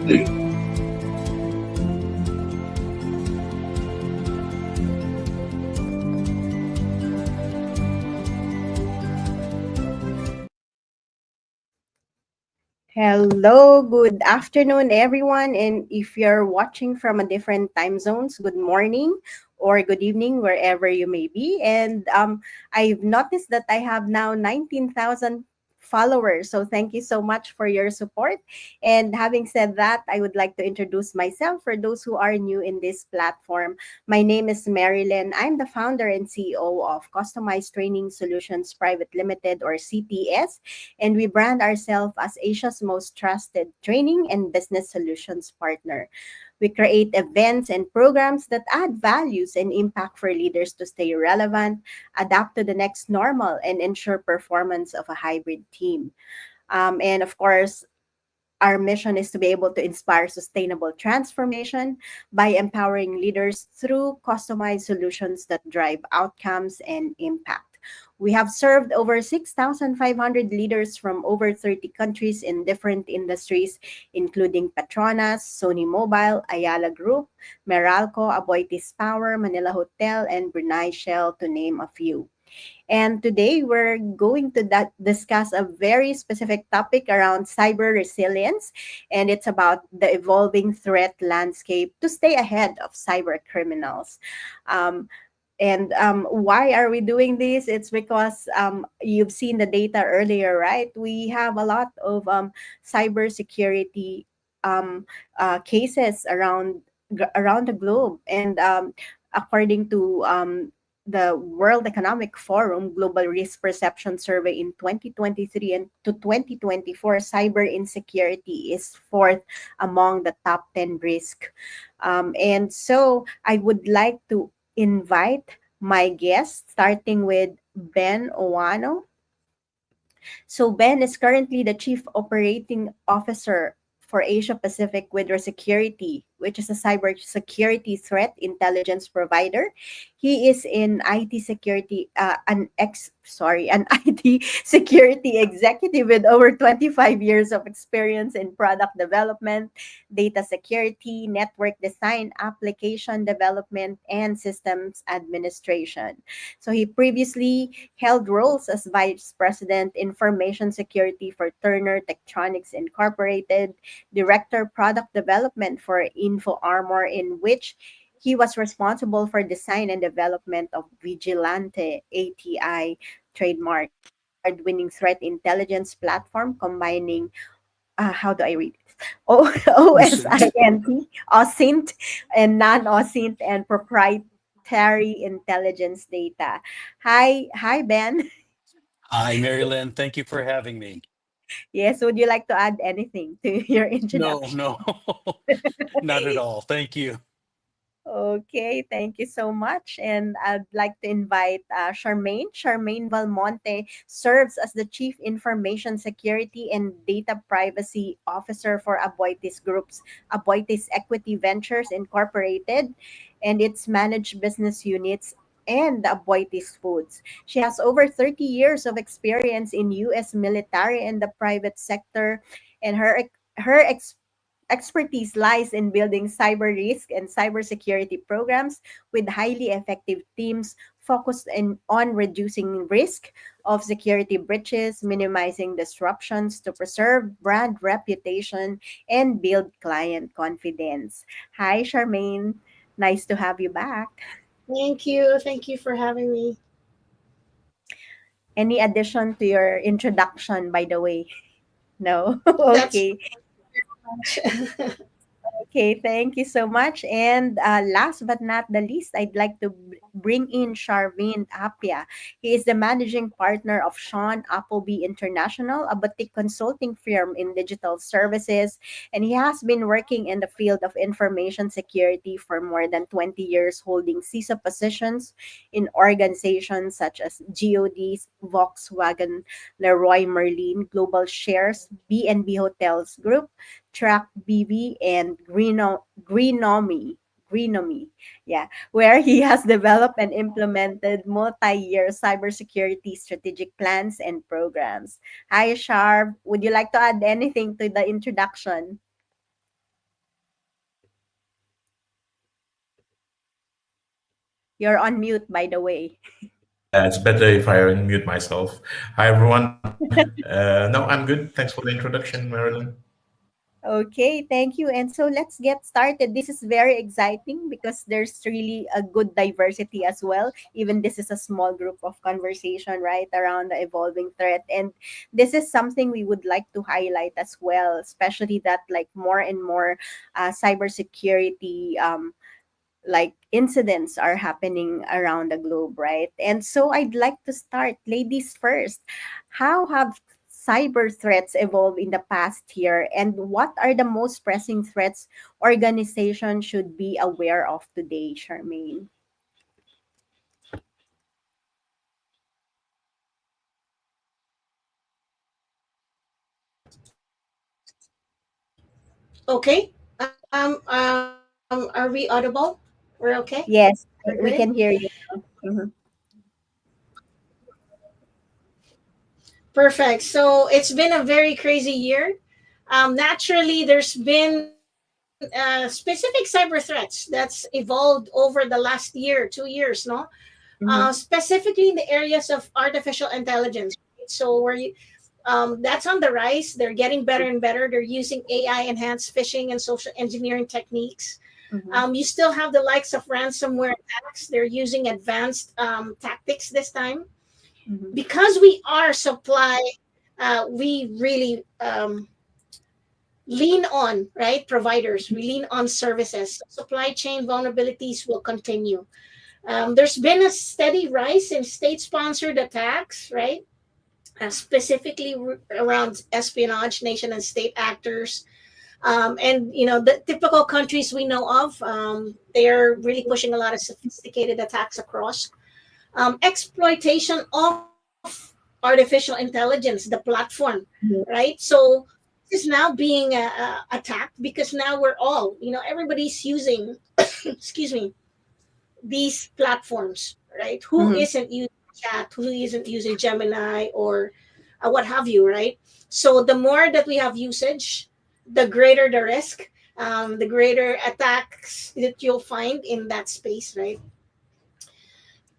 Hello, good afternoon, everyone. And if you're watching from a different time zones, good morning or good evening, wherever you may be. And I've noticed that I have now 19,000 followers. So thank you so much for your support. And having said that, I would like to introduce myself for those who are new in this platform. My name is Marilyn. I'm the founder and CEO of Customized Training Solutions Private Limited, or CTS, and we brand ourselves as Asia's most trusted training and business solutions partner. We create events and programs that add values and impact for leaders to stay relevant, adapt to the next normal, and ensure performance of a hybrid team. And of course, our mission is to be able to inspire sustainable transformation by empowering leaders through customized solutions that drive outcomes and impact. We have served over 6,500 leaders from over 30 countries in different industries, including Petronas, Sony Mobile, Ayala Group, Meralco, Aboitiz Power, Manila Hotel, and Brunei Shell, to name a few. And today we're going to discuss a very specific topic around cyber resilience. And it's about the evolving threat landscape to stay ahead of cyber criminals. Um, and why are we doing this? It's because you've seen the data earlier, right? We have a lot of cybersecurity cases around the globe, and according to the World Economic Forum Global Risk Perception Survey in 2023 and to 2024, cyber insecurity is fourth among the top 10 risk. And so I would like to invite my guest, starting with Ben Ouano. So Ben is currently the Chief Operating Officer for Asia Pacific with Resecurity, which is a cybersecurity threat intelligence provider. He is in IT security, an IT security executive with over 25 years of experience in product development, data security, network design, application development, and systems administration. So he previously held roles as Vice President Information Security for Turner Techtronics Incorporated, Director Product Development for InfoArmor, in which he was responsible for design and development of VigilanteATI trademark, award-winning threat intelligence platform combining how do I read it? OSINT. OSINT, and non-OSINT, and proprietary intelligence data. Hi, Ben. Hi, Marilyn. Thank you for having me. Yes, would you like to add anything to your No, introduction? no, not at all. Thank you. Okay, thank you so much. And I'd like to invite Charmaine. Charmaine Valmonte serves as the Chief Information Security and Data Privacy Officer for Aboitiz Group's Aboitiz Equity Ventures Incorporated and its managed business units and Aboitiz Foods. She has over 30 years of experience in U.S. military and the private sector, and her expertise lies in building cyber risk and cybersecurity programs with highly effective teams focused on reducing risk of security breaches, minimizing disruptions to preserve brand reputation, and build client confidence. Hi, Charmaine. Nice to have you back. Thank you. Thank you for having me. Any addition to your introduction, by the way? No? That's Okay. much. Okay, thank you so much. And last but not the least, I'd like to bring in Sharvin Apia. He is the managing partner of Sean Appleby International, a boutique consulting firm in digital services. And he has been working in the field of information security for more than 20 years, holding CISO positions in organizations such as GOD's, Volkswagen, Leroy Merlin, Global Shares, B&B Hotels Group, Track BV, and Greenomy, yeah, where he has developed and implemented multi-year cybersecurity strategic plans and programs. Hi, Sharp. Would you like to add anything to the introduction? You're on mute, by the way. Yeah, it's better if I unmute myself. Hi, everyone. No, I'm good. Thanks for the introduction, Marilyn. Okay, thank you. And so let's get started. This is very exciting because there's really a good diversity as well. Even this is a small group of conversation, right, around the evolving threat. And this is something we would like to highlight as well, especially that like more and more cybersecurity like incidents are happening around the globe, right? And so I'd like to start, ladies first. How have cyber threats evolved in the past year, and what are the most pressing threats organizations should be aware of today, Charmaine? Okay. Are we audible? We're okay? We're Yes, good? we can hear you now. Mhm. Perfect. So it's been a very crazy year. Naturally, there's been specific cyber threats that's evolved over the last year, 2 years, no? Mhm. Specifically in the areas of artificial intelligence. Right? So that's on the rise. They're getting better and better. They're using AI enhanced phishing and social engineering techniques. Mhm. You still have the likes of ransomware attacks. They're using advanced tactics this time. Mhm. Because we are supply, we really lean on, right, providers. We lean on services. Supply chain vulnerabilities will continue. There's been a steady rise in state sponsored attacks, right? Specifically around espionage, nation and state actors. And the typical countries we know of, they're really pushing a lot of sophisticated attacks across. Exploitation of artificial intelligence, the platform, Mhm. right? So this is now being attacked because now we're all, everybody's using, excuse me, these platforms, right? Who Mhm. isn't using chat? Who isn't using Gemini or what have you, right? So the more that we have usage, the greater the risk, the greater attacks that you'll find in that space, right?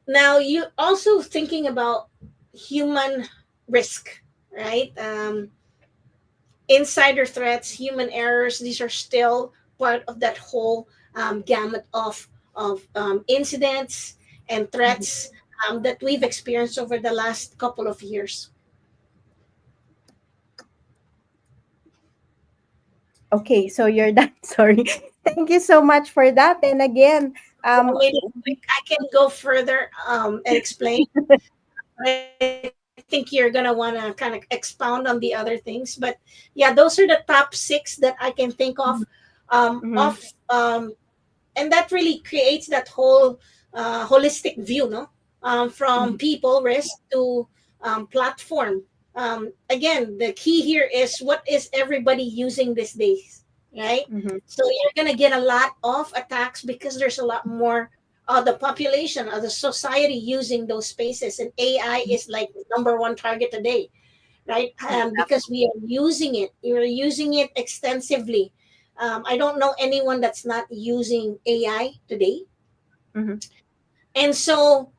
Now you also thinking about human risk, right? Insider threats, human errors. These are still part of that whole gamut of incidents and Mhm. threats that we've experienced over the last couple of years. Okay, so you're done. Sorry. Thank you so much for that. And again, You um, want me to, I can go further and explain. I think you're gonna want to kind of expound on the other things, but yeah, those are the top six that I can think of. Of mhm. and that really creates that whole holistic view, no? From Mhm. people risk to platform. Again, the key here is what is everybody using these days, right? Mhm. So you're gonna get a lot of attacks because there's a lot more the population of the society using those spaces, and AI is like number one target today, right? Because we are using it. We're using it extensively. I don't know anyone that's not using AI today. Mhm. And so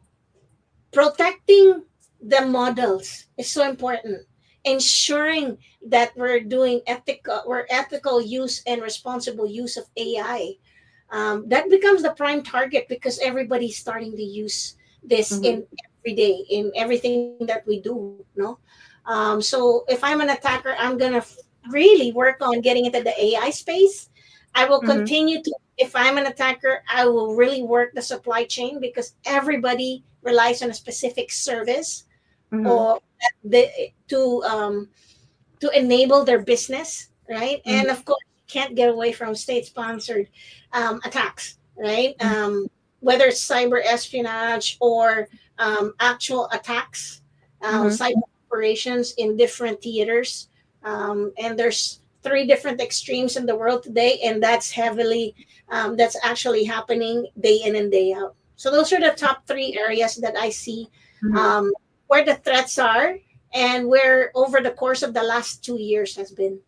protecting the models is so important. Ensuring that we're ethical use and responsible use of AI. That becomes the prime target because everybody's starting to use this Mhm. in every day in everything that we do, no? So if I'm an attacker, I'm gonna really work on getting into the AI space. I will Mhm. continue to, if I'm an attacker, I will really work the supply chain because everybody relies on a specific service Mhm. or the, to enable their business, right? Mhm. And of course, you can't get away from state-sponsored attacks, right? Mhm. Whether it's cyber espionage or actual attacks, Mhm. cyber operations in different theaters, and there's three different extremes in the world today, and that's actually happening day in and day out. So those are the top three areas that I see Mhm. um, where the threats are and where over the course of the last 2 years has been.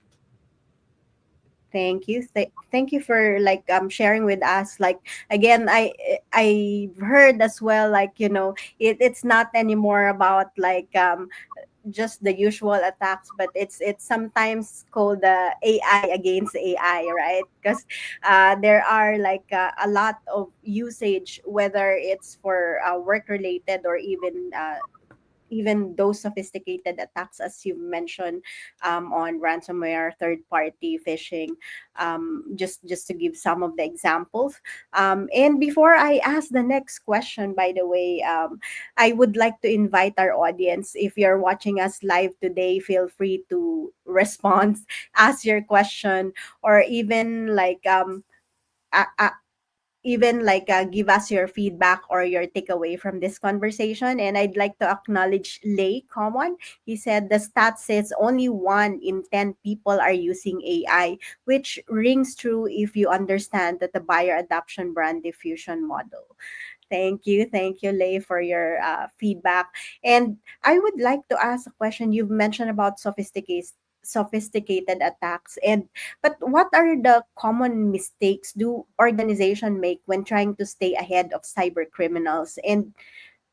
Thank you. Thank you for like sharing with us. Like again, I heard as well, like, it's not anymore about like just the usual attacks, but it's sometimes called the AI against AI, right? Because there are like a lot of usage, whether it's for work related or even those sophisticated attacks, as you mentioned, on ransomware, third party phishing, just to give some of the examples. And before I ask the next question, by the way, I would like to invite our audience. If you're watching us live today, feel free to respond, ask your question, or even like give us your feedback or your takeaway from this conversation. And I'd like to acknowledge Lay Common. He said the stat says only 1 in 10 people are using AI, which rings true if you understand that the buyer adoption brand diffusion model. Thank you, Lay, for your feedback. And I would like to ask a question. You've mentioned about sophisticated attacks, and but what are the common mistakes do organization make when trying to stay ahead of cyber criminals? And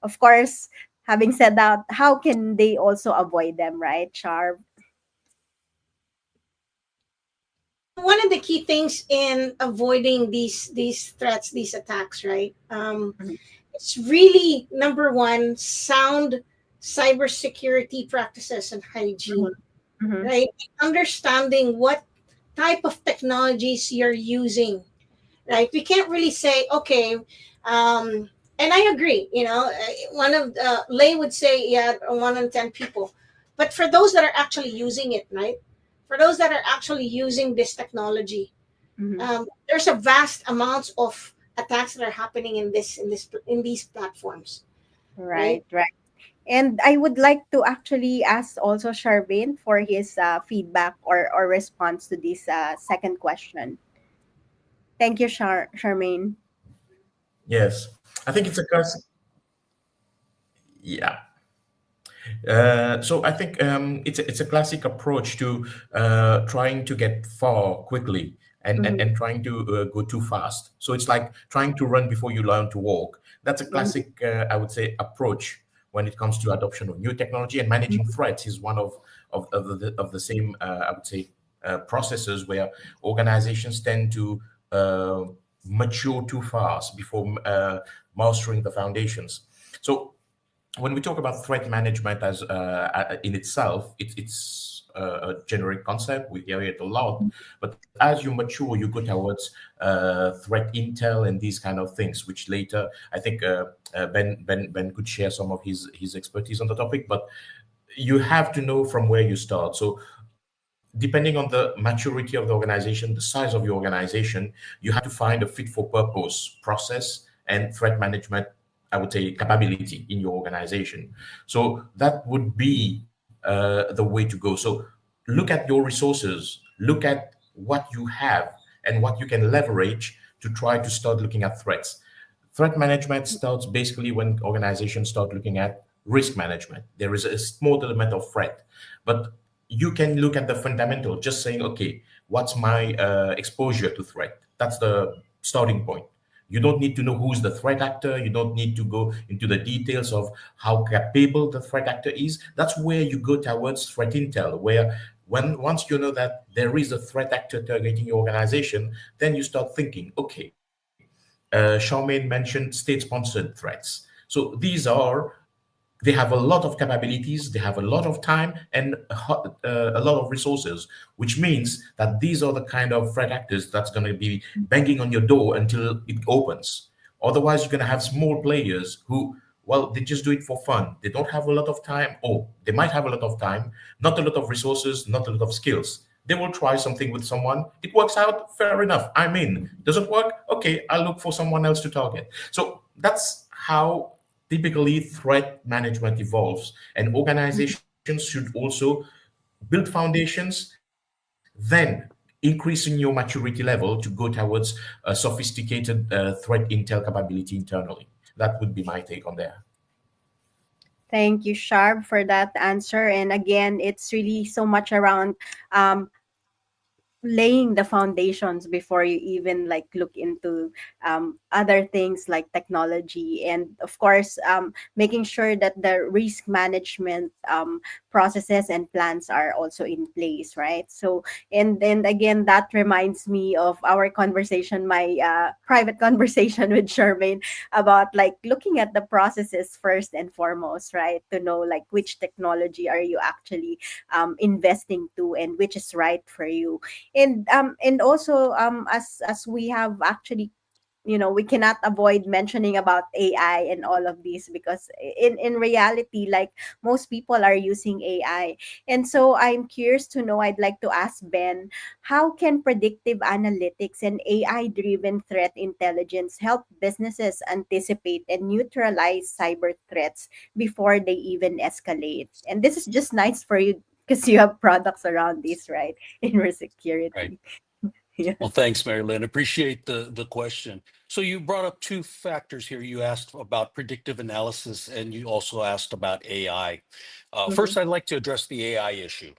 of course, having said that, how can they also avoid them, right, Char? One of the key things in avoiding these threats, these attacks, right? Mhm, It's really number one, sound cybersecurity practices and hygiene, mhm, mhm, right? Understanding what type of technologies you're using, right? We can't really say, okay, and I agree, one of Lay would say, yeah, 1 in 10 people. But for those that are actually using it, right? For those that are actually using this technology, mhm. there's a vast amounts of attacks that are happening in these platforms, right? Right, right. And I would like to actually ask also Charvain for his feedback or response to this second question. Thank you, Charmaine. Yes, I think it's a classic. Yeah. So I think it's a classic approach to trying to get far quickly Mhm, and trying to go too fast. So it's like trying to run before you learn to walk. That's a mhm, classic, I would say, approach when it comes to adoption of new technology, and managing threats is one of the same, I would say, processes where organizations tend to uh, mature too fast before mastering the foundations. So when we talk about threat management as in itself, it's a generic concept. We hear it a lot, but as you mature, you go towards threat intel and these kind of things, which later I think Ben could share some of his expertise on the topic. But you have to know from where you start. So depending on the maturity of the organization, the size of your organization, you have to find a fit for purpose process and threat management, I would say, capability in your organization. So that would be the way to go. So look at your resources, look at what you have and what you can leverage to try to start looking at threats. Threat management starts basically when organizations start looking at risk management. There is a small element of threat, but you can look at the fundamental, just saying, okay, what's my exposure to threat? That's the starting point. You don't need to know who's the threat actor. You don't need to go into the details of how capable the threat actor is. That's where you go towards threat intel, where once you know that there is a threat actor targeting your organization, then you start thinking, okay, Charmaine mentioned state-sponsored threats. So they have a lot of capabilities, they have a lot of time and a lot of resources, which means that these are the kind of threat actors that's going to be banging on your door until it opens. Otherwise, you're going to have small players who, well, they just do it for fun. They don't have a lot of time, or they might have a lot of time, not a lot of resources, not a lot of skills. They will try something with someone. It works out, fair enough. I'm in. Doesn't work? Okay, I'll look for someone else to target. So that's how typically threat management evolves. And organizations should also build foundations, then increasing your maturity level to go towards a sophisticated threat intel capability internally. That would be my take on there. Thank you, Sharp, for that answer. And again, it's really so much around um, laying the foundations before you even like look into other things like technology, and of course making sure that the risk management processes and plans are also in place, right? So and then again, that reminds me of our conversation, my private conversation with Charmaine, about like looking at the processes first and foremost, right? To know like which technology are you actually investing to and which is right for you. And also as we have actually, we cannot avoid mentioning about AI and all of these, because in reality, like, most people are using AI. And so I'm curious to know, I'd like to ask Ben, how can predictive analytics and AI driven threat intelligence help businesses anticipate and neutralize cyber threats before they even escalate? And this is just nice for you because you have products around this, right? In Right. Resecurity. Yeah. Well, thanks, Mary Lynn. Appreciate the question. So you brought up two factors here. You asked about predictive analysis, and you also asked about AI. Mhm. First, I'd like to address the AI issue,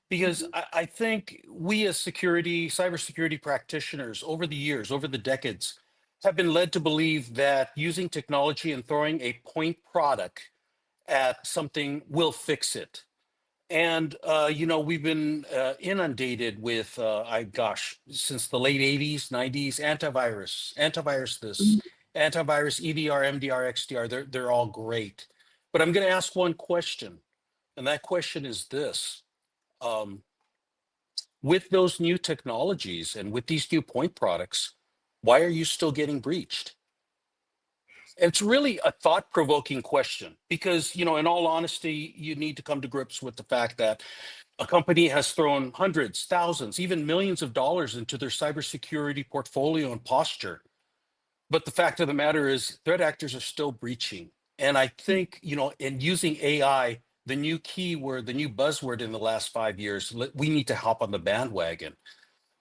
because Mhm. I think we as cybersecurity practitioners over the years, over the decades, have been led to believe that using technology and throwing a point product at something will fix it. And we've been inundated with, since the late '80s, '90s, antivirus this, Mhm. antivirus EDR, MDR, XDR. They're all great. But I'm going to ask one question, and that question is this: um, with those new technologies and with these new point products, why are you still getting breached? And it's really a thought-provoking question, because, in all honesty, you need to come to grips with the fact that a company has thrown hundreds, thousands, even millions of dollars into their cybersecurity portfolio and posture. But the fact of the matter is, threat actors are still breaching. And I think, in using AI, the new keyword, the new buzzword in the last 5 years, we need to hop on the bandwagon.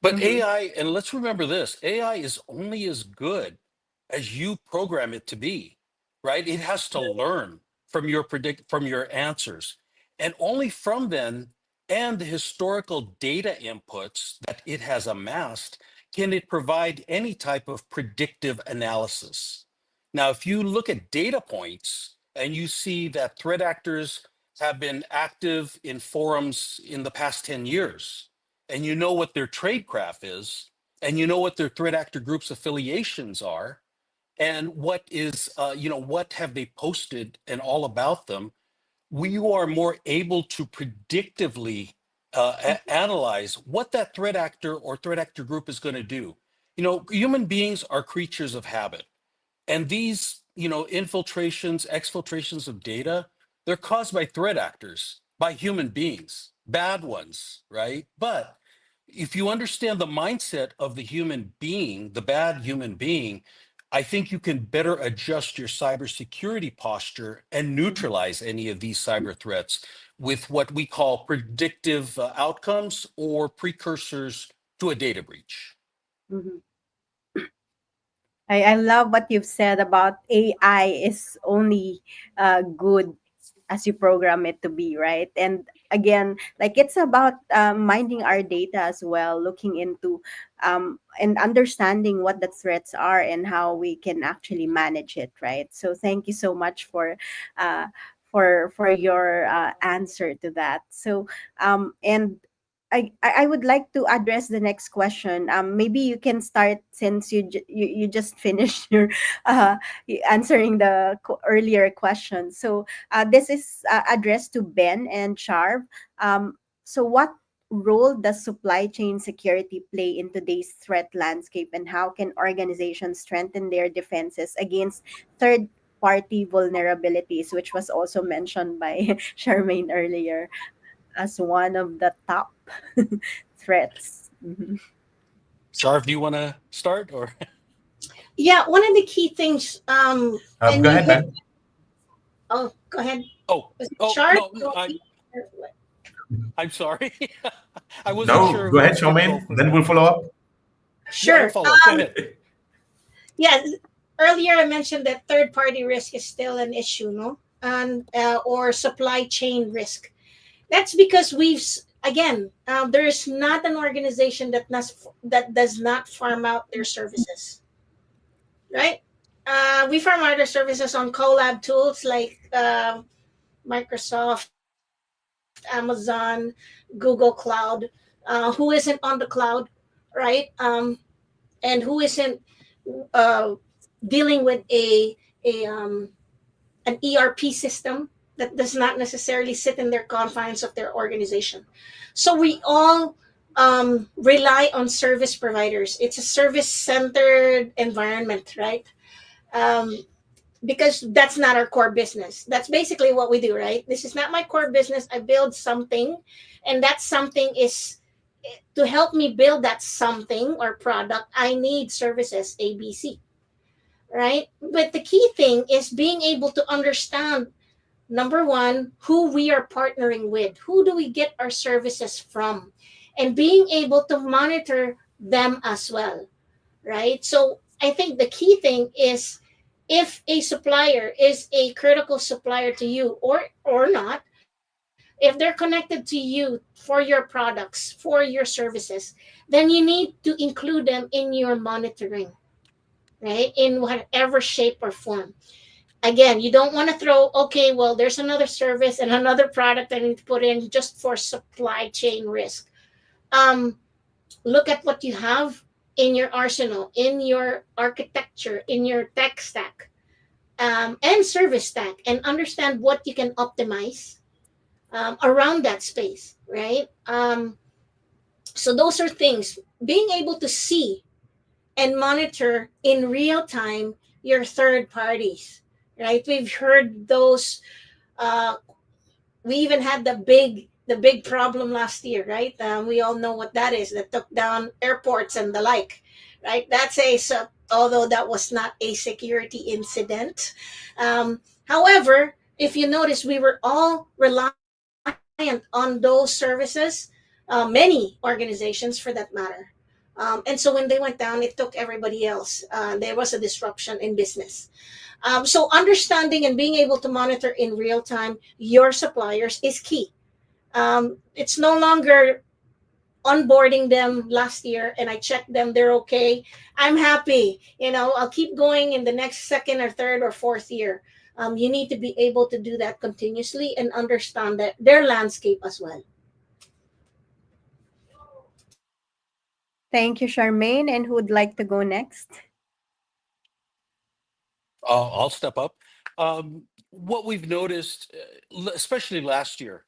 But Mhm. AI, and let's remember this, AI is only as good as you program it to be, right? It has to learn from your answers. And only from then and the historical data inputs that it has amassed can it provide any type of predictive analysis. Now, if you look at data points and you see that threat actors have been active in forums in the past 10 years, and you know what their tradecraft is, and you know what their threat actor group's affiliations are, and what have they posted and all about them, we are more able to predictively analyze what that threat actor or threat actor group is going to do. Human beings are creatures of habit. And these, infiltrations, exfiltrations of data, they're caused by threat actors, by human beings, bad ones, right? But if you understand the mindset of the human being, the bad human being, I think you can better adjust your cybersecurity posture and Mhm. neutralize any of these cyber threats with what we call predictive outcomes or precursors to a data breach. Mhm. I love what you've said about AI is only good as you program it to be, right? And again, like, it's about minding our data as well, looking into and understanding what the threats are and how we can actually manage it, right? So thank you so much uh, for your answer to that. So and I would like to address the next question. Maybe you can start, since you just finished your answering the earlier question. So this is addressed to Ben and Charv. So what role does supply chain security play in today's threat landscape, and how can organizations strengthen their defenses against third party vulnerabilities, which was also mentioned by Charmaine earlier as one of the top threats? Mhm. Sharv, do you want to start or? Yeah, one of the key things, and Go you ahead, hit. Ben. Oh, go ahead. Oh, Was it oh sharp? no, I'm sorry. I wasn't No, sure go who ahead, was going to go Charmaine. first. Then we'll follow up. Yeah, I'll Sure. follow up. Go ahead. Yeah, earlier I mentioned that third party risk is still an issue, no? And or supply chain risk. That's because Again, there is not an organization that does not farm out their services, right? We farm out our services on collab tools like Microsoft, Amazon, Google Cloud. Who isn't on the cloud, right? And who isn't uh, dealing with a an ERP system that does not necessarily sit in their confines of their organization. So we all rely on service providers. It's a service centered environment, right? Um, because that's not our core business. That's basically what we do, right? This is not my core business. I build something, and that something is to help me build that something or product. I need services ABC, right? But the key thing is being able to understand, number one, who we are partnering with, who do we get our services from, and being able to monitor them as well, right? So I think the key thing is, if a supplier is a critical supplier to you or not, if they're connected to you for your products, for your services, then you need to include them in your monitoring, right? In whatever shape or form. Again, you don't want to throw, okay, well, there's another service and another product I need to put in just for supply chain risk. Um, Look at what you have in your arsenal, in your architecture, in your tech stack, and service stack, and understand what you can optimize around that space, right? So those are things. Being able to see and monitor in real time your third parties, right? We've heard those. Uh, we even had the big problem last year, right? We all know what that is. That took down airports and the like, right? Although that was not a security incident. However, if you notice, we were all reliant on those services. Many organizations, for that matter. And so when they went down, it took everybody else. There was a disruption in business. So understanding and being able to monitor in real time your suppliers is key. It's no longer onboarding them last year and I checked them, they're okay. I'm happy. I'll keep going in the next second or third or fourth year. You need to be able to do that continuously and understand that their landscape as well. Thank you, Charmaine. And who would like to go next? I'll step up. What we've noticed, especially last year,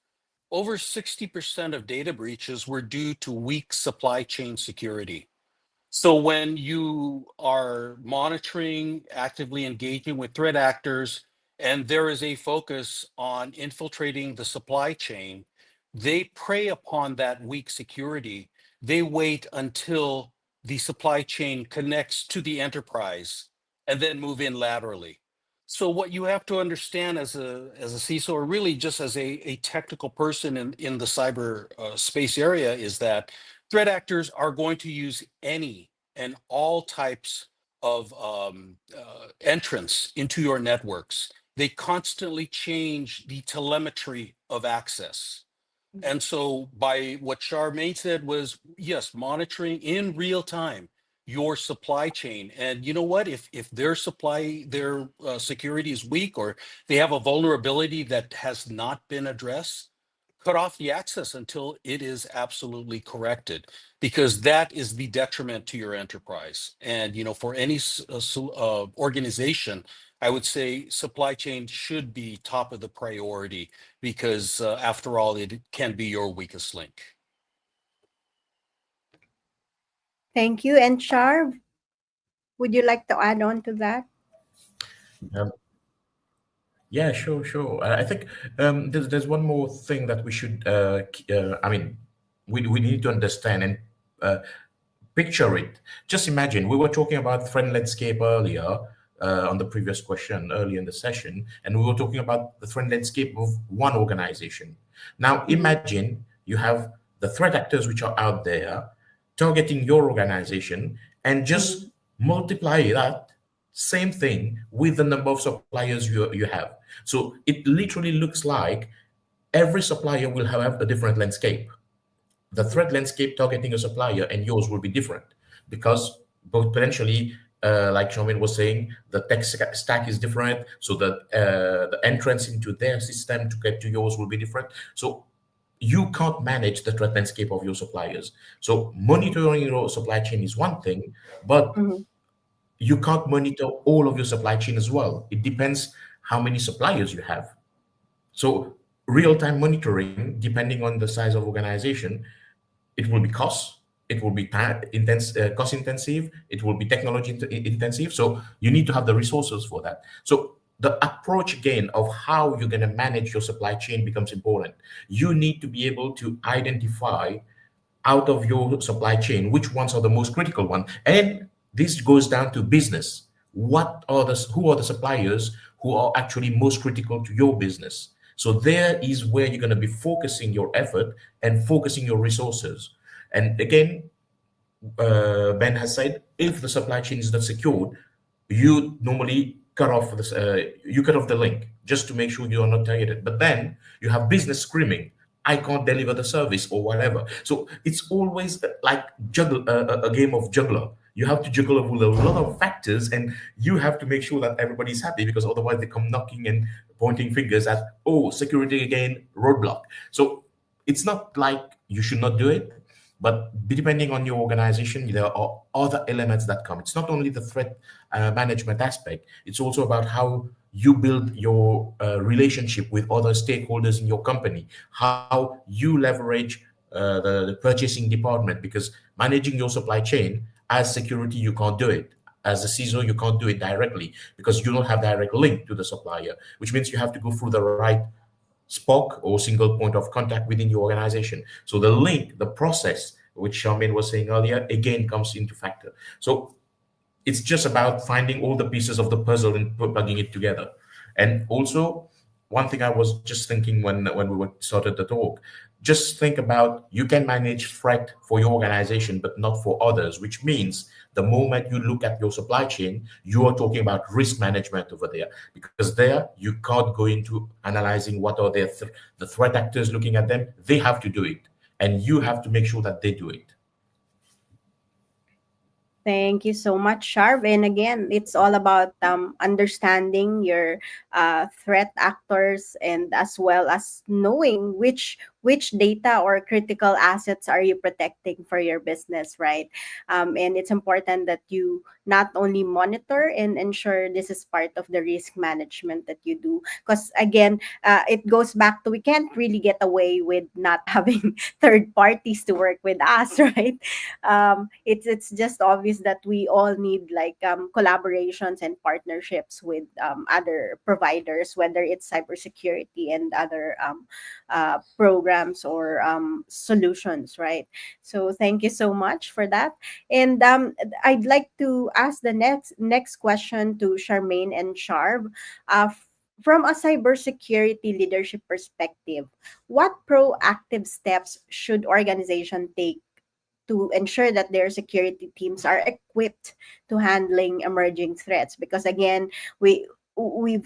over 60% of data breaches were due to weak supply chain security. So when you are monitoring, actively engaging with threat actors, and there is a focus on infiltrating the supply chain, they prey upon that weak security. They wait until the supply chain connects to the enterprise and then move in laterally. So what you have to understand as a CISO, or really just as a technical person in the cyber space area, is that threat actors are going to use any and all types of entrance into your networks. They constantly change the telemetry of access. And so by what Charmaine said was, yes, monitoring in real time your supply chain. And you know what, if their security is weak, or they have a vulnerability that has not been addressed, cut off the access until it is absolutely corrected, because that is the detriment to your enterprise. And for any organization, I would say supply chain should be top of the priority, because after all, it can be your weakest link. Thank you. And Char, would you like to add on to that? Um, yeah, sure, sure. I think there's one more thing that we should, I mean, we need to understand and uh, picture it. Just imagine, we were talking about threat landscape earlier on the previous question earlier in the session, and we were talking about the threat landscape of one organization. Now, imagine you have the threat actors which are out there targeting your organization, and just multiply that same thing with the number of suppliers you have. So it literally looks like every supplier will have a different landscape. the threat landscape targeting a supplier and yours will be different, because both potentially, like Charmaine was saying, the tech stack is different, so that the entrance into their system to get to yours will be different. So you can't manage the threat landscape of your suppliers. So monitoring your supply chain is one thing, but Mm-hmm. you can't monitor all of your supply chain as well. It depends how many suppliers you have. So real-time monitoring, depending on the size of organization, it will be cost, it will be time intense, cost intensive, it will be technology intensive. So you need to have the resources for that. So the approach again of how you're going to manage your supply chain becomes important. You need to be able to identify out of your supply chain which ones are the most critical one, and this goes down to business. What are the who are the suppliers who are actually most critical to your business? So there is where you're going to be focusing your effort and focusing your resources. And again, Ben has said, if the supply chain is not secured, you normally cut off this, you cut off the link just to make sure you are not targeted. But then you have business screaming, I can't deliver the service or whatever. So it's always like juggle a game of juggler. You have to juggle with a lot of factors, and you have to make sure that everybody's happy, because otherwise they come knocking and pointing fingers at, oh, security again, roadblock. So it's not like you should not do it, but depending on your organization, there are other elements that come. It's not only the threat management aspect, it's also about how you build your relationship with other stakeholders in your company, how you leverage the purchasing department, because managing your supply chain as security, you can't do it. As a CISO, you can't do it directly because you don't have direct link to the supplier, which means you have to go through the right SPOC or single point of contact within your organization. So the link, the process, which Charmaine was saying earlier, again comes into factor. So it's just about finding all the pieces of the puzzle and plugging it together. And also, one thing I was just thinking when we were started the talk, just think about, you can manage threat for your organization, but not for others, which means the moment you look at your supply chain, you are talking about risk management over there, because there you can't go into analyzing what are the threat actors looking at them. They have to do it, and you have to make sure that they do it. Thank you so much, Sharv. And again, it's all about understanding your threat actors, and as well as knowing which data or critical assets are you protecting for your business, right? And it's important that you not only monitor and ensure this is part of the risk management that you do. Because again, it goes back to, we can't really get away with not having third parties to work with us, right? It's just obvious that we all need like collaborations and partnerships with other providers, whether it's cybersecurity and other programs or solutions, right? So thank you so much for that. And I'd like to ask the next question to Charmaine and Sharv. From a cybersecurity leadership perspective, what proactive steps should organization take to ensure that their security teams are equipped to handling emerging threats? Because again, we've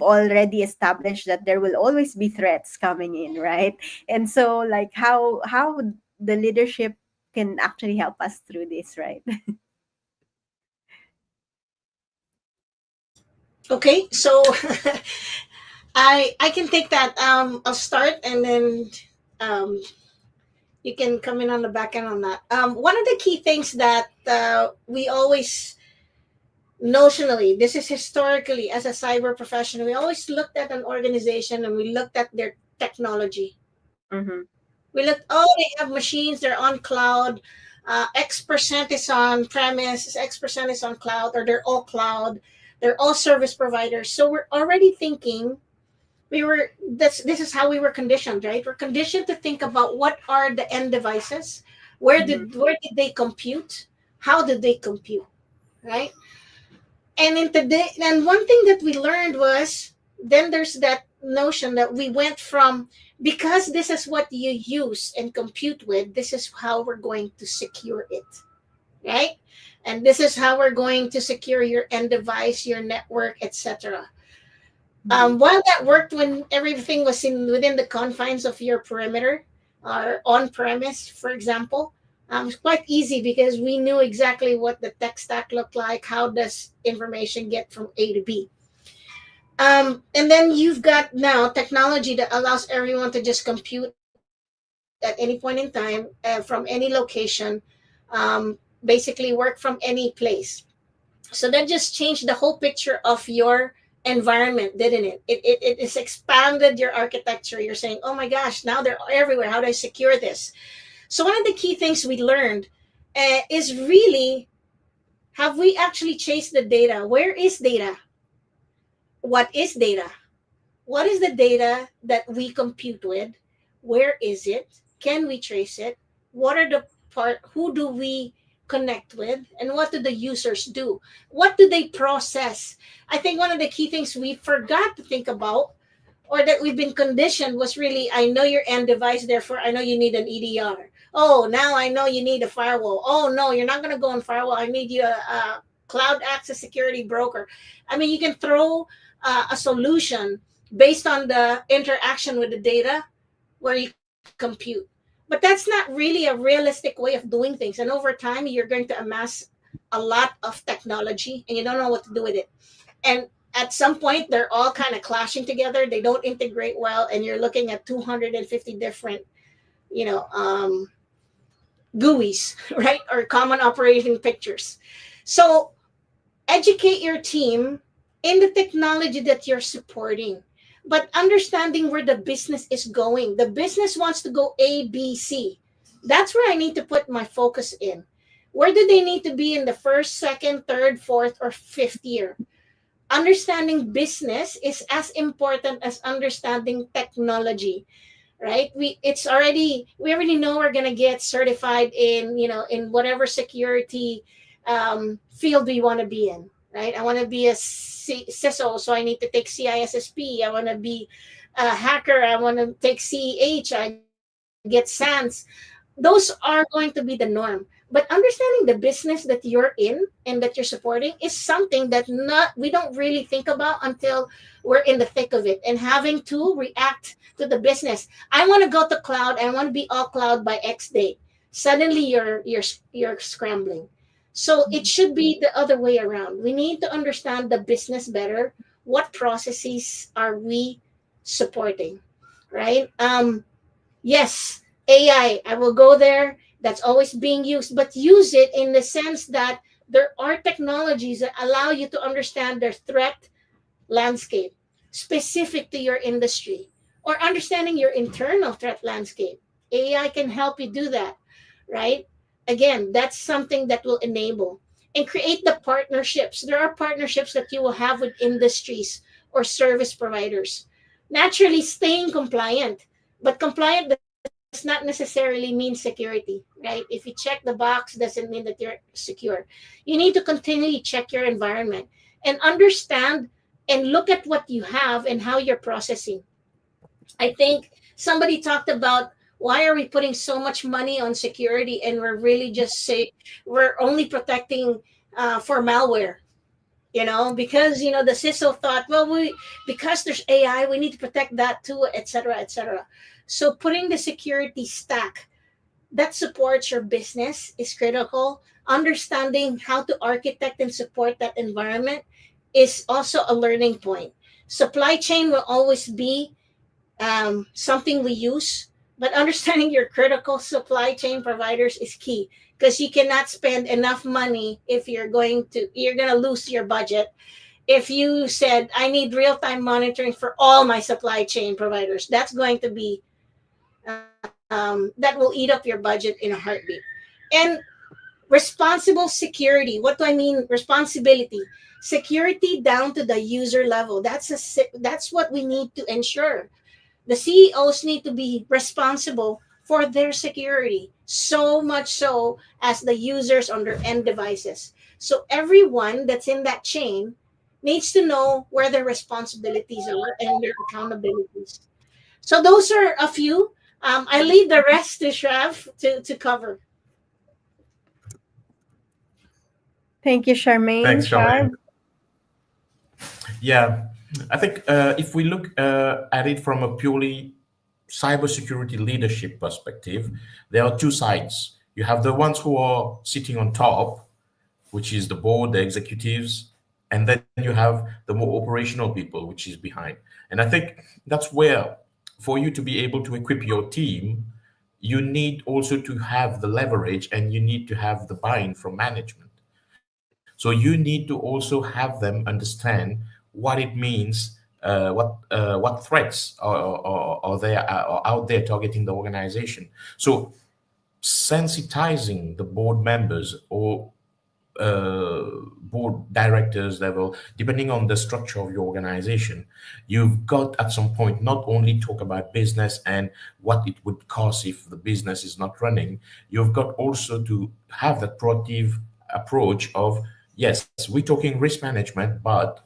already established that there will always be threats coming in, right? And so like how the leadership can actually help us through this, right? Okay, so I can take that. I'll start, and then um, you can come in on the back end on that. One of the key things that we always notionally, this is historically as a cyber professional, we always looked at an organization and we looked at their technology. Mm-hmm. We looked, oh, they have machines, they're on cloud. X% is on premise, X% is on cloud, or they're all cloud. They're all service providers. So we're already thinking, this is how we were conditioned, right? We're conditioned to think about what are the end devices, where did they compute, how did they compute, right? And one thing that we learned was, then there's that notion that we went from, because this is what you use and compute with, this is how we're going to secure it, right? And this is how we're going to secure your end device, your network, etc. While that worked when everything was within the confines of your perimeter, or on premise, for example. It's quite easy because we knew exactly what the tech stack looked like. How does information get from A to B? And then you've got now technology that allows everyone to just compute at any point in time from any location, basically work from any place. So that just changed the whole picture of your environment, didn't it? It has expanded your architecture. You're saying, oh my gosh, now they're everywhere. How do I secure this? So one of the key things we learned is really, have we actually chased the data? Where is data? What is data? What is the data that we compute with? Where is it? Can we trace it? What are the part? Who do we connect with? And what do the users do? What do they process? I think one of the key things we forgot to think about, or that we've been conditioned, was really, I know your end device, therefore I know you need an EDR. Oh, now I know you need a firewall. Oh no, you're not going to go on firewall. I need you a cloud access security broker. I mean, you can throw a solution based on the interaction with the data where you compute. But that's not really a realistic way of doing things. And over time, you're going to amass a lot of technology and you don't know what to do with it. And at some point, they're all kind of clashing together. They don't integrate well. And you're looking at 250 different, you know, GUIs, right? Or common operating pictures. So educate your team in the technology that you're supporting, but understanding where the business is going. The business wants to go A, B, C. That's where I need to put my focus in. Where do they need to be in the first, second, third, fourth, or fifth year? Understanding business is as important as understanding technology, right? We already know we're going to get certified in, in whatever security field we want to be in, right? I want to be a CISO, so I need to take CISSP. I want to be a hacker, I want to take CEH, I get SANS. Those are going to be the norm. But understanding the business that you're in and that you're supporting is something that not we don't really think about until we're in the thick of it and having to react to the business. I want to go to cloud. I want to be all cloud by X date. Suddenly you're scrambling. So it should be the other way around. We need to understand the business better. What processes are we supporting, right? Yes, AI, I will go there. That's always being used, but use it in the sense that there are technologies that allow you to understand their threat landscape specific to your industry, or understanding your internal threat landscape. AI can help you do that, right? Again, that's something that will enable and create the partnerships. There are partnerships that you will have with industries or service providers. Naturally, staying compliant, but compliant does not necessarily mean security, right? If you check the box, doesn't mean that you're secure. You need to continually check your environment and understand and look at what you have and how you're processing. I think somebody talked about, why are we putting so much money on security and we're really just say we're only protecting for malware, because the CISO thought, well, we because there's AI, we need to protect that too, etc., etc. So putting the security stack that supports your business is critical. Understanding how to architect and support that environment is also a learning point. Supply chain will always be something we use, but understanding your critical supply chain providers is key, because you cannot spend enough money if you're going to lose your budget. If you said, I need real-time monitoring for all my supply chain providers, that's going to be that will eat up your budget in a heartbeat. And responsible security, what do I mean responsibility? Security down to the user level. That's what we need to ensure. The CEOs need to be responsible for their security, so much so as the users on their end devices. So everyone that's in that chain needs to know where their responsibilities are and their accountabilities. So those are a few. I leave the rest to Shrav to cover. Thank you, Charmaine. Thanks, Charmaine. Shar. Yeah, I think if we look at it from a purely cybersecurity leadership perspective, there are two sides. You have the ones who are sitting on top, which is the board, the executives, and then you have the more operational people, which is behind. And I think that's where, for you to be able to equip your team, you need also to have the leverage and you need to have the buy-in from management. So you need to also have them understand what it means, what threats are there are out there targeting the organization. So sensitizing the board members or board directors level, depending on the structure of your organization, you've got at some point not only talk about business and what it would cost if the business is not running, you've got also to have that proactive approach of, yes, we're talking risk management, but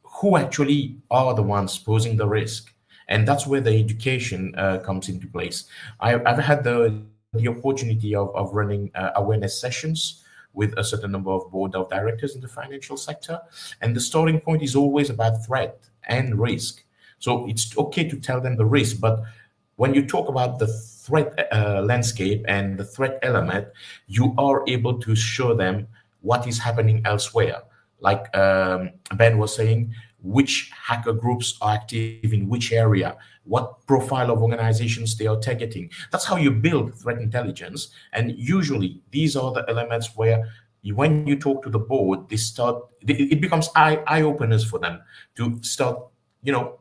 who actually are the ones posing the risk? And that's where the education comes into place. I've had the opportunity of running awareness sessions with a certain number of board of directors in the financial sector. And the starting point is always about threat and risk. So it's okay to tell them the risk, but when you talk about the threat landscape and the threat element, you are able to show them what is happening elsewhere. Like Ben was saying, which hacker groups are active in which area, what profile of organizations they are targeting. That's how you build threat intelligence. And usually these are the elements where when you talk to the board, it becomes eye openers for them to start,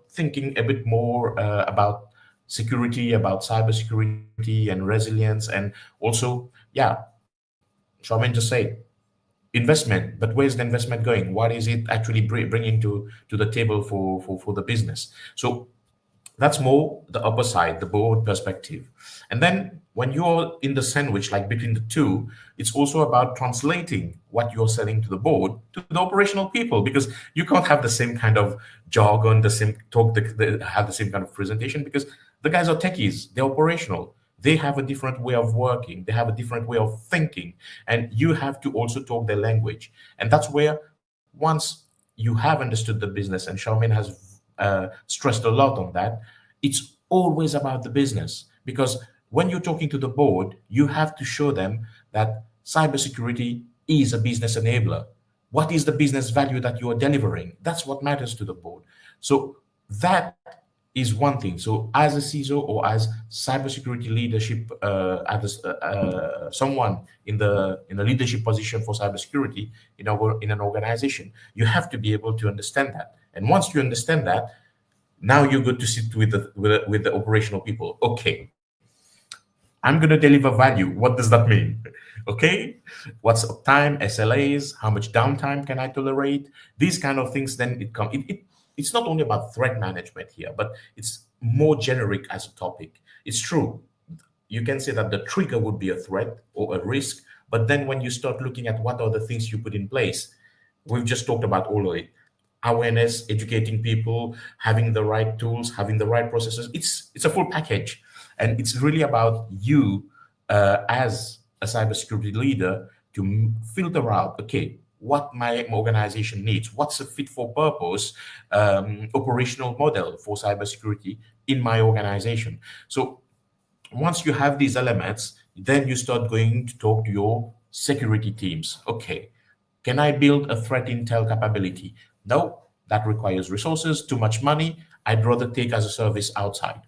thinking a bit more about security, about cybersecurity and resilience, and also, yeah, Charmaine just said investment, but where's the investment going? What is it actually bringing to the table for the business? So that's more the upper side, the board perspective. And then when you're in the sandwich, like between the two, it's also about translating what you're selling to the board to the operational people, because you can't have the same kind of jargon, the same talk, have the same kind of presentation, because the guys are techies, they're operational. They have a different way of working, they have a different way of thinking, and you have to also talk their language. And that's where, once you have understood the business, and Charmaine has stressed a lot on that, it's always about the business. Because when you're talking to the board, you have to show them that cybersecurity is a business enabler. What is the business value that you are delivering? That's what matters to the board. So that is one thing. So as a CISO or as cybersecurity leadership, as someone in a leadership position for cybersecurity in an organization, you have to be able to understand that. And once you understand that, now you're good to sit with the operational people. Okay, I'm going to deliver value. What does that mean? Okay, what's uptime, SLAs, how much downtime can I tolerate? These kind of things. Then it's not only about threat management here, but it's more generic as a topic. It's true. You can say that the trigger would be a threat or a risk, but then when you start looking at what are the things you put in place, we've just talked about all of it. Awareness, educating people, having the right tools, having the right processes. It's a full package. And it's really about you as a cybersecurity leader to filter out, okay, what my organization needs, what's a fit for purpose operational model for cybersecurity in my organization. So once you have these elements, then you start going to talk to your security teams. Okay, can I build a threat intel capability? No, that requires resources, too much money. I'd rather take as a service outside.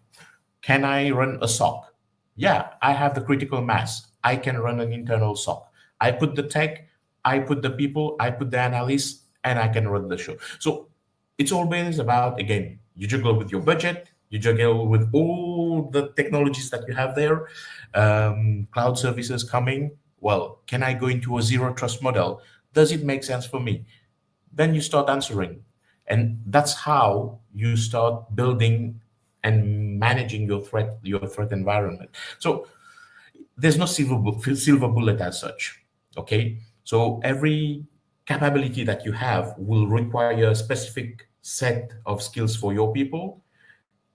Can I run a SOC? Yeah, I have the critical mass. I can run an internal SOC. I put the tech, I put the people, I put the analysts, and I can run the show. So it's always about, again, you juggle with your budget, you juggle with all the technologies that you have there, cloud services coming. Well, can I go into a zero trust model? Does it make sense for me? Then you start answering. And that's how you start building and managing your threat environment. So there's no silver bullet as such. Okay. So every capability that you have will require a specific set of skills for your people.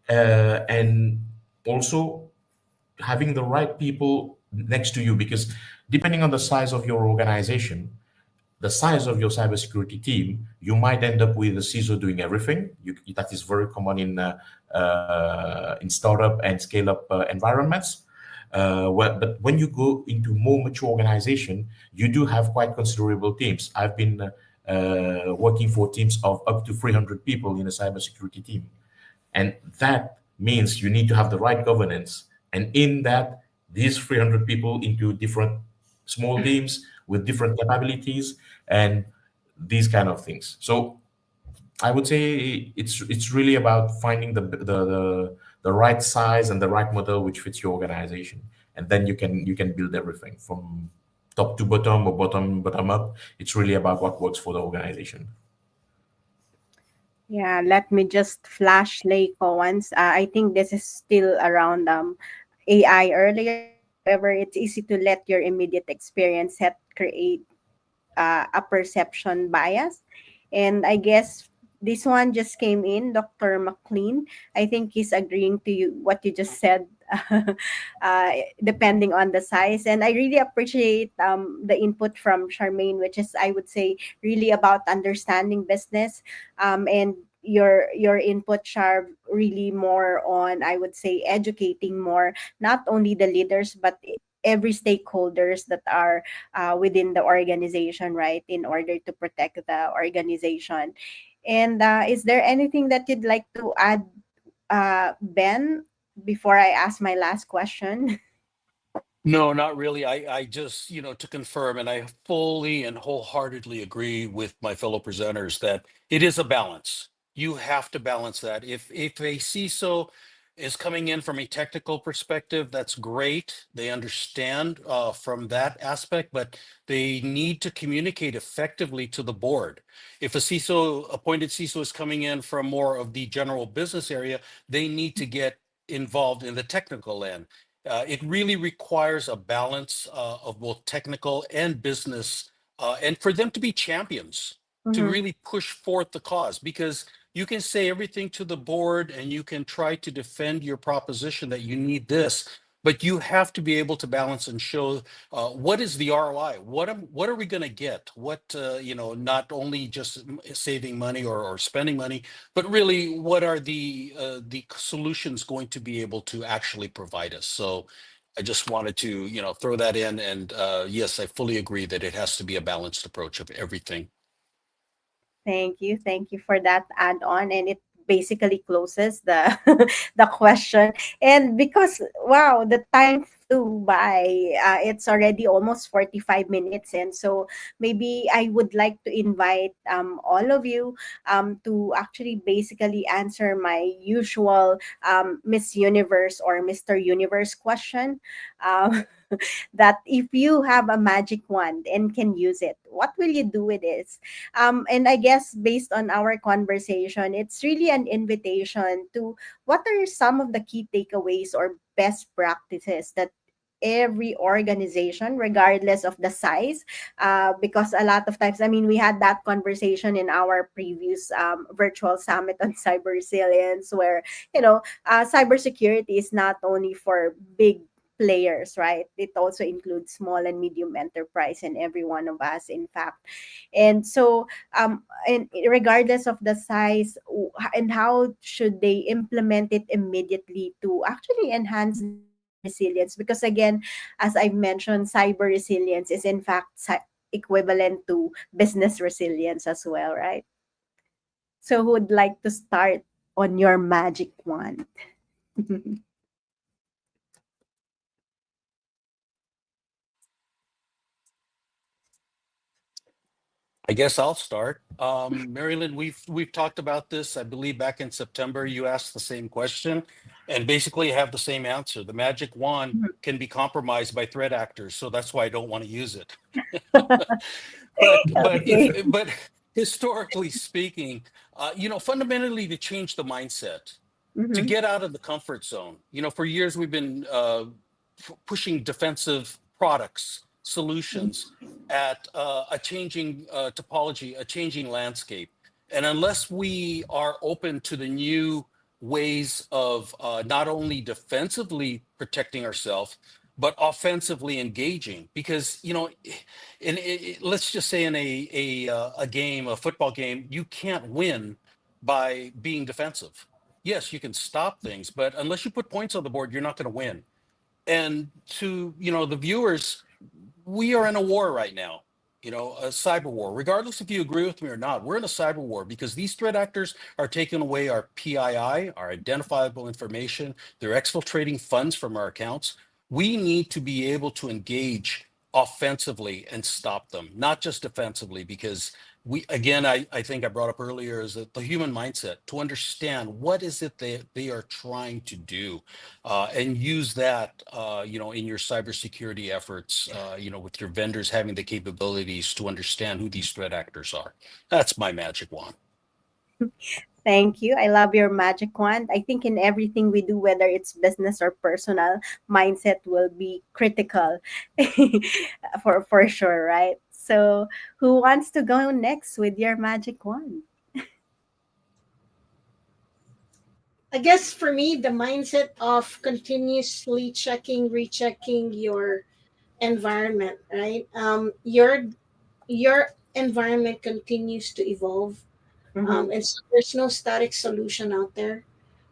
And also having the right people next to you, because depending on the size of your organization, the size of your cybersecurity team, you might end up with a CISO doing everything. That is very common in startup and scale-up environments. But when you go into more mature organization, you do have quite considerable teams. I've been working for teams of up to 300 people in a cybersecurity team. And that means you need to have the right governance. And in that, these 300 people into different small teams with different capabilities and these kind of things. So I would say it's really about finding the right size and the right model which fits your organization, and then you can build everything from top to bottom or bottom up. It's really about what works for the organization. Yeah, let me just flash Leiko once. I think this is still around AI earlier. However, it's easy to let your immediate experience set create a perception bias. And I guess this one just came in, Dr. McLean. I think he's agreeing to you what you just said, depending on the size. And I really appreciate the input from Charmaine, which is, I would say, really about understanding business. And your input, Char, really more on, I would say, educating more, not only the leaders, but every stakeholders that are within the organization, right, in order to protect the organization. And is there anything that you'd like to add, Ben, before I ask my last question? No, not really. I just, to confirm, and I fully and wholeheartedly agree with my fellow presenters that it is a balance. You have to balance that. If a CISO is coming in from a technical perspective, that's great. They understand from that aspect, but they need to communicate effectively to the board. If a appointed CISO is coming in from more of the general business area, they need to get involved in the technical end. It really requires a balance of both technical and business, and for them to be champions to Mm-hmm. really push forth the cause. Because you can say everything to the board and you can try to defend your proposition that you need this, but you have to be able to balance and show what is the ROI. What are we going to get? What not only just saving money or spending money, but really what are the solutions going to be able to actually provide us. So I just wanted to throw that in, and yes, I fully agree that it has to be a balanced approach of everything. Thank you for that add-on, and it basically closes the the question. And because wow, the time flew by, it's already almost 45 minutes, and so maybe I would like to invite all of you to actually basically answer my usual Miss Universe or Mr. Universe question. Um, that if you have a magic wand and can use it, what will you do with it? And I guess based on our conversation, it's really an invitation to what are some of the key takeaways or best practices that every organization, regardless of the size, because a lot of times, I mean, we had that conversation in our previous virtual summit on cyber resilience, where, cybersecurity is not only for big players, right? It also includes small and medium enterprise and every one of us, in fact. And so, and regardless of the size, and how should they implement it immediately to actually enhance their resilience? Because again, as I've mentioned, cyber resilience is in fact equivalent to business resilience as well, right? So, who would like to start on your magic wand? I guess I'll start. Marilyn, we've talked about this. I believe back in September, you asked the same question, and basically have the same answer. The magic wand can be compromised by threat actors, so that's why I don't want to use it. Okay. But historically speaking, fundamentally to change the mindset, to Mm-hmm. get out of the comfort zone. For years we've been pushing defensive products, solutions at a changing topology, a changing landscape. And unless we are open to the new ways of not only defensively protecting ourselves, but offensively engaging. Because let's just say in a game, a football game, you can't win by being defensive. Yes, you can stop things, but unless you put points on the board, you're not going to win. And to the viewers, we are in a war right now, a cyber war. Regardless if you agree with me or not, we're in a cyber war because these threat actors are taking away our PII, our identifiable information. They're exfiltrating funds from our accounts. We need to be able to engage offensively and stop them, not just defensively, because I think I brought up earlier is that the human mindset to understand what is it they are trying to do, and use that, in your cybersecurity efforts, with your vendors having the capabilities to understand who these threat actors are. That's my magic wand. Thank you. I love your magic wand. I think in everything we do, whether it's business or personal, mindset will be critical for sure, right? So, who wants to go next with your magic wand? I guess for me, the mindset of continuously checking, rechecking your environment, right? Your environment continues to evolve, Mm-hmm. and so there's no static solution out there.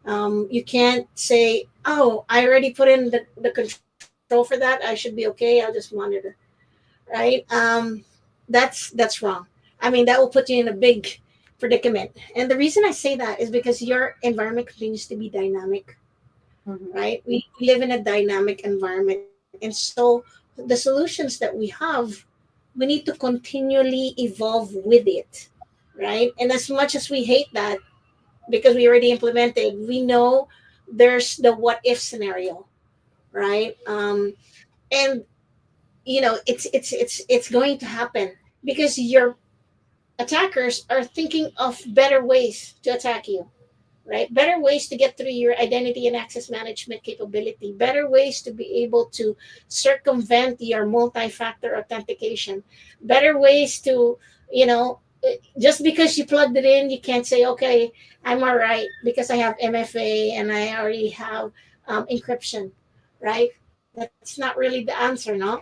You can't say, "Oh, I already put in the control for that. I should be okay. I'll just monitor." Right? That's wrong. I mean, that will put you in a big predicament. And the reason I say that is because your environment continues to be dynamic, Mm-hmm. right? We live in a dynamic environment. And so the solutions that we have, we need to continually evolve with it, right? And as much as we hate that, because we already implemented, we know there's the what if scenario, right? And it's going to happen because your attackers are thinking of better ways to attack you, right? Better ways to get through your identity and access management capability, better ways to be able to circumvent your multi-factor authentication, better ways to, just because you plugged it in, you can't say, okay, I'm all right because I have MFA and I already have encryption, right? That's not really the answer, no?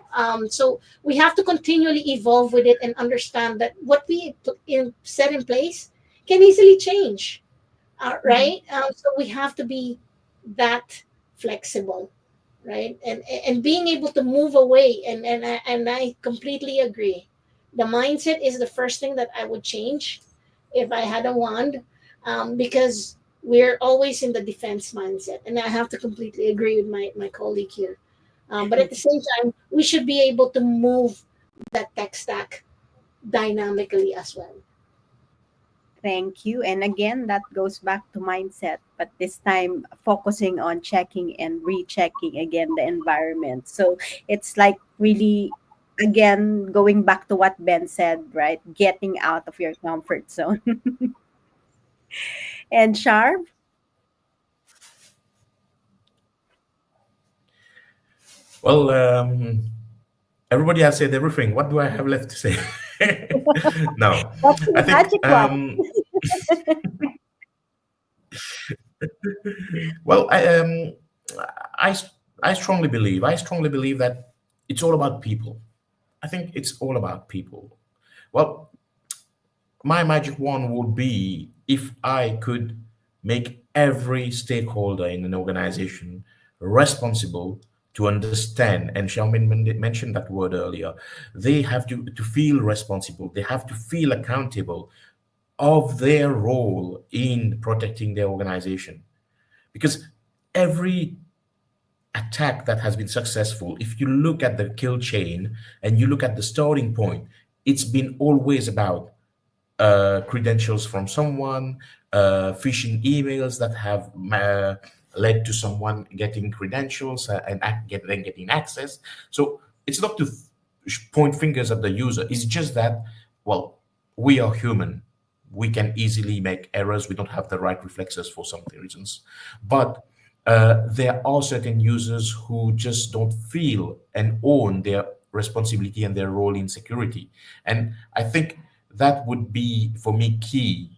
So we have to continually evolve with it and understand that what we set in place can easily change, Mm-hmm. right? So we have to be that flexible, right? And being able to move away. And I completely agree. The mindset is the first thing that I would change if I had a wand, because we're always in the defense mindset. And I have to completely agree with my colleague here. But at the same time, we should be able to move that tech stack dynamically as well. Thank you. And again, that goes back to mindset, but this time focusing on checking and rechecking again the environment. So it's like really, again, going back to what Ben said, right? Getting out of your comfort zone. And Sharp, Well, everybody has said everything. What do I have left to say? No, what's I your think, magic wand? well, I, I strongly believe that it's all about people. I think it's all about people. Well, my magic wand would be if I could make every stakeholder in an organization responsible to understand, and Xiaomin mentioned that word earlier. They have to feel responsible. They have to feel accountable of their role in protecting their organization. Because every attack that has been successful, if you look at the kill chain and you look at the starting point, it's been always about credentials from someone, phishing emails that have led to someone getting credentials then getting access. So it's not to point fingers at the user. It's just that, well, we are human. We can easily make errors. We don't have the right reflexes for some reasons. But there are certain users who just don't feel and own their responsibility and their role in security. And I think that would be for me key.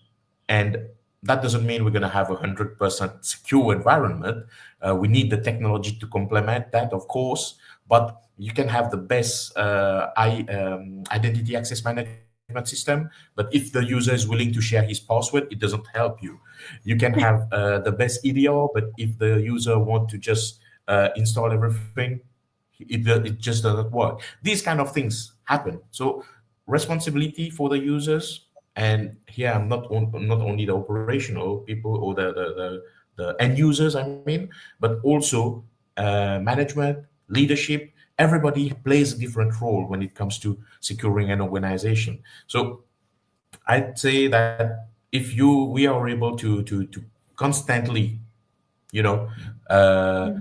And that doesn't mean we're going to have 100% secure environment. We need the technology to complement that, of course, But you can have the best identity access management system, but if the user is willing to share his password, it doesn't help you. You can have the best EDR, but if the user want to just install everything, it just doesn't work. These kind of things happen. So responsibility for the users, and here I'm not only the operational people or the end users, I mean, but also management, leadership. Everybody plays a different role when it comes to securing an organization. So I'd say that if we are able to constantly, you know, uh,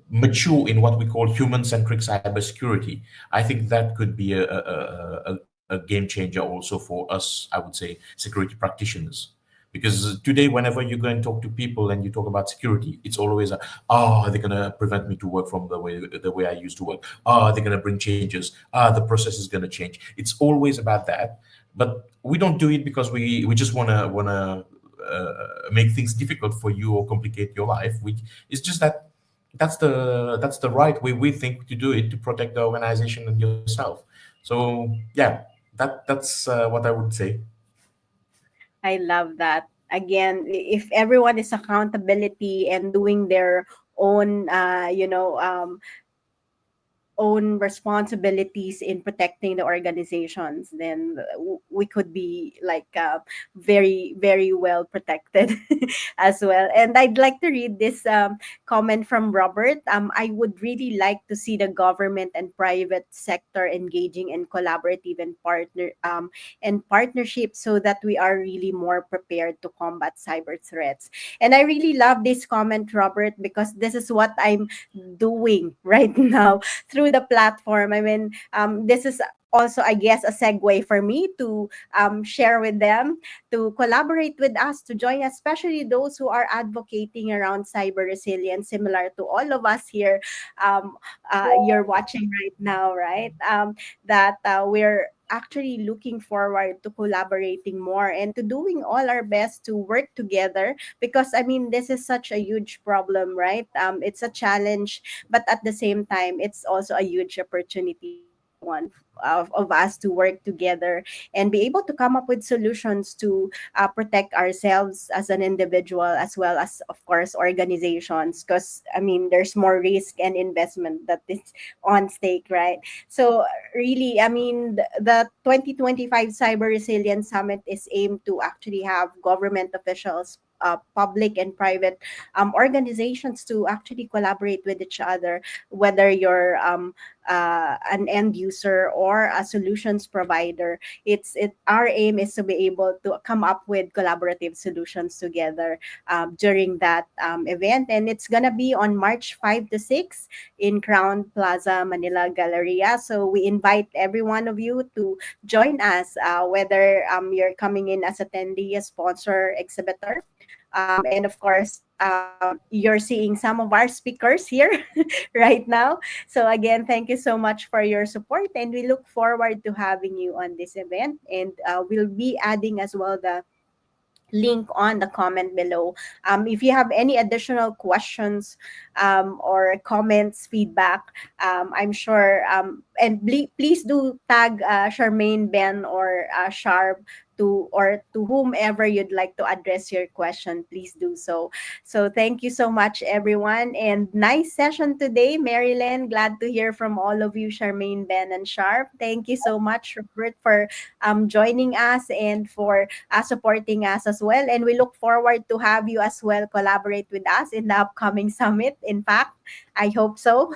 mature in what we call human-centric cybersecurity, I think that could be a game changer also for us, I would say, security practitioners. Because today, whenever you go and talk to people and you talk about security, it's always, oh, are they gonna prevent me to work from the way I used to work? Oh, are they gonna bring changes? The process is gonna change. It's always about that, but we don't do it because we just wanna make things difficult for you or complicate your life. It's just that that's the right way we think to do it to protect the organization and yourself. So yeah, that's what I would say. I love that. Again, if everyone is accountability and doing their own, own responsibilities in protecting the organizations, then we could be like very, very well protected as well. And I'd like to read this comment from Robert. I would really like to see the government and private sector engaging in collaborative and partnership so that we are really more prepared to combat cyber threats. And I really love this comment, Robert, because this is what I'm doing right now through the platform. I mean, this is also, I guess, a segue for me to share with them, to collaborate with us, to join us, especially those who are advocating around cyber resilience, similar to all of us here. You're watching right now, right? That we're actually looking forward to collaborating more and to doing all our best to work together, because I mean, this is such a huge problem, right? It's a challenge, but at the same time, it's also a huge opportunity for everyone of us to work together and be able to come up with solutions to protect ourselves as an individual, as well as, of course, organizations, because I mean, there's more risk and investment that is on stake, right? So really, I mean, the 2025 Cyber Resilience Summit is aimed to actually have government officials, public and private organizations to actually collaborate with each other, whether you're an end user or a solutions provider. Our aim is to be able to come up with collaborative solutions together during that event, and it's gonna be on March 5 to 6 in Crown Plaza, Manila Galleria. So we invite every one of you to join us, whether you're coming in as attendee, a sponsor, exhibitor, and of course, you're seeing some of our speakers here right now. So again, thank you so much for your support, and we look forward to having you on this event. And we'll be adding as well the link on the comment below. If you have any additional questions or comments, feedback, I'm sure, and please do tag Charmaine, Ben, or Sharp, to whomever you'd like to address your question. Please do so. So thank you so much, everyone, and nice session today, Marilyn. Glad to hear from all of you, Charmaine, Ben, and Sharp. Thank you so much, Robert, for joining us and for supporting us as well. And we look forward to have you as well collaborate with us in the upcoming summit. In fact, I hope so.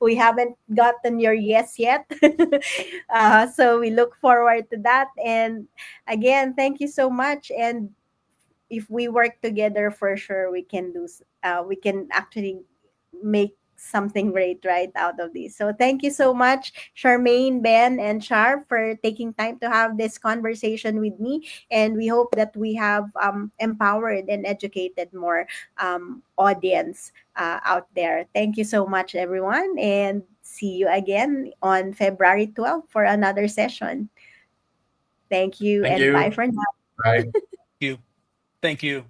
We haven't gotten your yes yet. So we look forward to that. And again, thank you so much. And if we work together, for sure we can actually make something great right out of this. So thank you so much, Charmaine, Ben, and Sharp, for taking time to have this conversation with me. And we hope that we have empowered and educated more audience out there. Thank you so much, everyone, and see you again on February 12th for another session. Thank you, Thank and bye you. for now. Bye. You. Thank you.